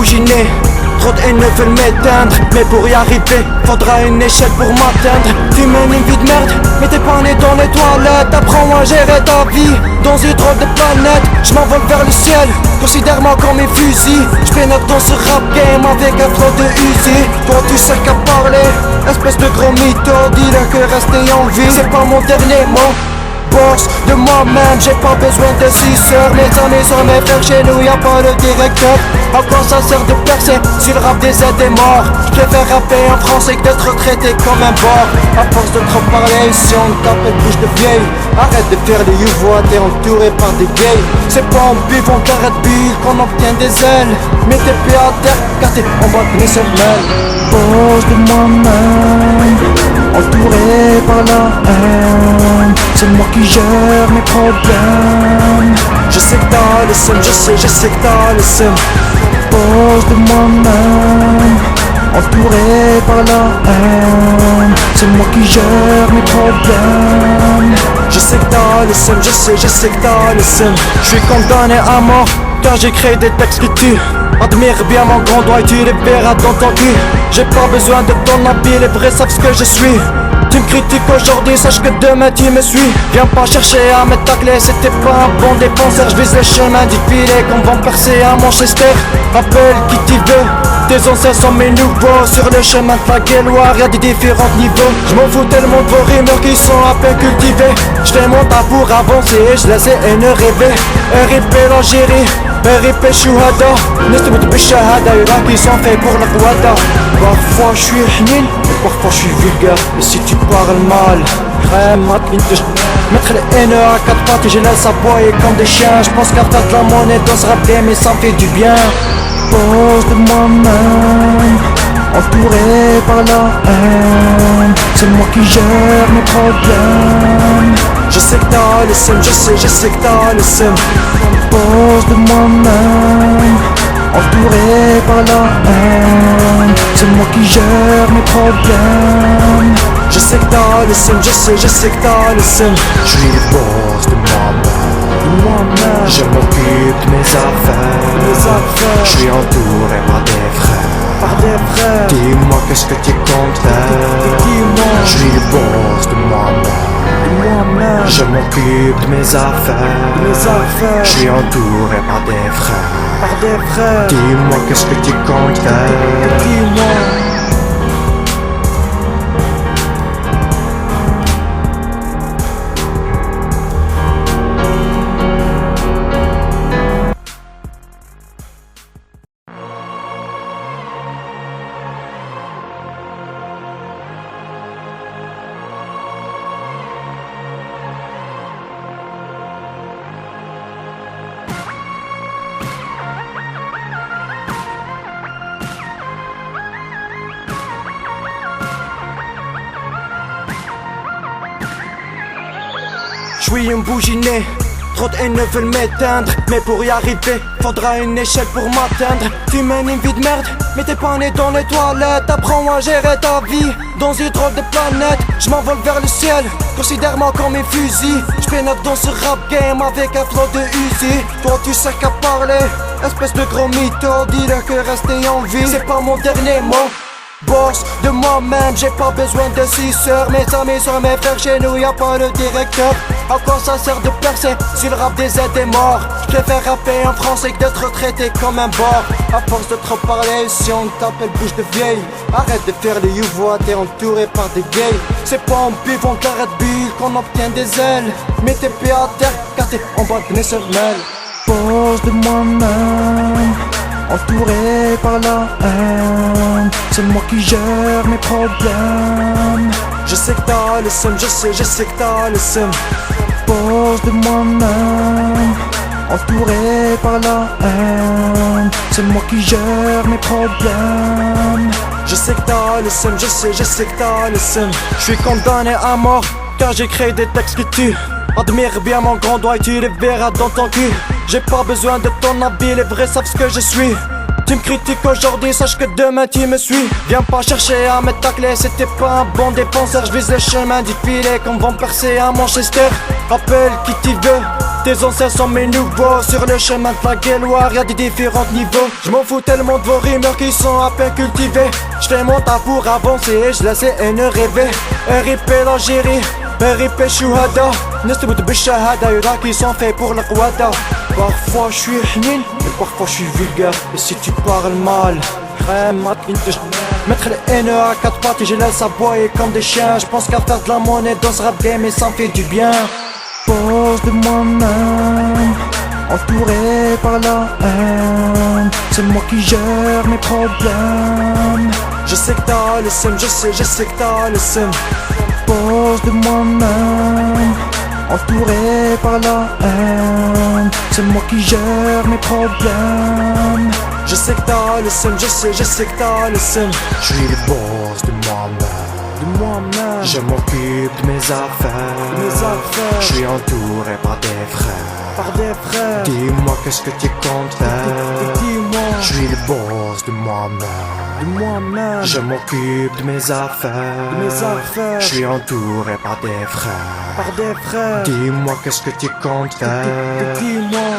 bouginer. Trop de haine veulent m'éteindre, mais pour y arriver, faudra une échelle pour m'atteindre. Tu mènes une vie de merde, mais t'es pas né dans les toilettes. Apprends-moi à gérer ta vie, dans une drôle de planète. J'm'envole vers le ciel, considère-moi comme mes fusils. J'pénètre dans ce rap game avec un flot de Uzi. Toi tu sais qu'à parler, espèce de gros mytho. Dis-leur que rester en vie, c'est pas mon dernier mot. Boss de moi-même, j'ai pas besoin de 6 heures. Mes amis sont mes frères, chez nous y'a pas le directeur. À quoi ça sert de percer si le rap des aides est mort? J'préfère rapper en français que d'être traité comme un porc. À force de trop parler, si on t'appelle bouche de vieille, arrête de faire des you-voix, t'es entouré par des gays. C'est pas en buvant carré de bille qu'on obtient des ailes. Mets tes pieds à terre, car t'es en bas de mes semelles. Boss de moi-même, entouré par la haine. C'est moi qui gère mes problèmes. Je sais que t'as le seum, je sais que t'as le seum. Boss de moi-même, entouré par la haine. C'est moi qui gère mes problèmes. Je sais que t'as le seum, je sais que t'as le seum. Je suis condamné à mort, car j'ai créé des textes qui tuent. Admire bien mon grand doigt et tu les verras dans ton cul. J'ai pas besoin de ton habit, les vrais savent ce que je suis. Tu me critiques aujourd'hui, sache que demain tu me suis. Viens pas chercher à me tacler, c'était pas un bon défenseur. Je vise les chemins du filet qu'on va me percer à Manchester. Rappelle qui t'y veut, tes anciens sont mes nouveaux. Sur le chemin de la Guéloire, y'a des différents niveaux. Je m'en fous tellement de vos rumeurs qui sont à peine cultivées. Je fais mon tas pour avancer et je laisse les haines rêver. RIP l'Algérie, RIP Chouhada. N'estime de Bishahada, y'en a qui sont faits pour la Rwanda. Parfois je suis hnil, et parfois je suis vulgaire. Et si tu parles mal, mettre les haines à quatre pattes et je laisse aboyer comme des chiens. Je pense qu'à faire de la monnaie dans ce rap game, mais ça me fait du bien. Boss de moi-même, entouré par la haine. C'est moi qui gère mes problèmes. Je sais que t'as le seum, je sais que t'as le seum. Boss de moi-même, entouré par la haine. C'est moi qui gère mes problèmes. Je sais que t'as le seum, je sais que t'as le seum. Je suis le boss de moi-même, Je m'occupe de mes affaires, je suis entouré par des frères. Dis-moi qu'est-ce que tu comptes faire. Je suis le boss de moi-même. Je m'occupe de mes affaires, je suis entouré par des frères. Dis-moi qu'est-ce que tu comptes faire. Je suis une bouginée, trop de haine veulent m'éteindre. Mais pour y arriver, faudra une échelle pour m'atteindre. Tu mènes une vie de merde, mais t'es pas né dans les toilettes. Apprends-moi à gérer ta vie, dans une drôle de planète. Je m'envole vers le ciel, considère-moi comme mes fusils. J'pénètre dans ce rap game avec un flot de Uzi. Toi tu sais qu'à parler, espèce de gros mytho. Dis-leur que rester en vie, c'est pas mon dernier mot. Boss de moi-même, j'ai pas besoin de 6 heures. Mes amis sont mes frères, chez nous y'a pas le directeur. À quoi ça sert de percer si le rap des aides est mort? J'préfère rapper en français que d'être traité comme un porc. À force de trop parler, si on t'appelle bouche de vieille, arrête de faire des you-voix, t'es entouré par des gays. C'est pas en buvant carré de bille qu'on obtient des ailes. Mets tes pieds à terre, car t'es en bas de mes semelles. Boss de moi-même, entouré par la haine. C'est moi qui gère mes problèmes. Je sais que t'as le seum, je sais que t'as le seum. Boss de moi-même, entouré par la haine. C'est moi qui gère mes problèmes. Je sais que t'as le seum, je sais que t'as le seum. Je suis condamné à mort, car j'ai créé des textes qui tuent. Admire bien mon grand doigt et tu les verras dans ton cul. J'ai pas besoin de ton habit, les vrais savent ce que je suis. Tu me critiques aujourd'hui, sache que demain tu me suis. Viens pas chercher à me tacler, c'était pas un bon défenseur. Je vise les chemins du filet qu'on va me percer à Manchester. Rappelle qui t'y veut, Tes anciens sont mes nouveaux. Sur le chemin de la guéloire, y'a des différents niveaux. Je m'en fous tellement de vos rumeurs qui sont à peine cultivées. J'fais mon tas pour avancer et j'laisse les haines rêver. RIP l'Algérie, RIP Chouhada. Nestebout Bishahada, y'en a qui sont faits pour le Rwanda. Parfois je suis hnin, mais parfois je suis vulgaire. Et si tu parles mal, mettre les haines à quatre pattes et je laisse aboyer comme des chiens. Je pense qu'à faire de la monnaie dans ce rap game et ça me fait du bien. Pose de moi-même, entouré par la haine. C'est moi qui gère mes problèmes. Je sais que t'as le seum, je sais que t'as le seum. Pose de moi-même, entouré par la haine. C'est moi qui gère mes problèmes. Je sais que t'as le seum, je sais que t'as le seum. Je suis le boss de moi-même. Je m'occupe de mes affaires. Je suis entouré par des frères. Dis-moi qu'est-ce que tu comptes faire. Dis-moi. Je suis le boss de moi-même. Je m'occupe de mes affaires. Je suis entouré par des frères. Par des frères. Dis-moi qu'est-ce que tu comptes faire. Dis-moi.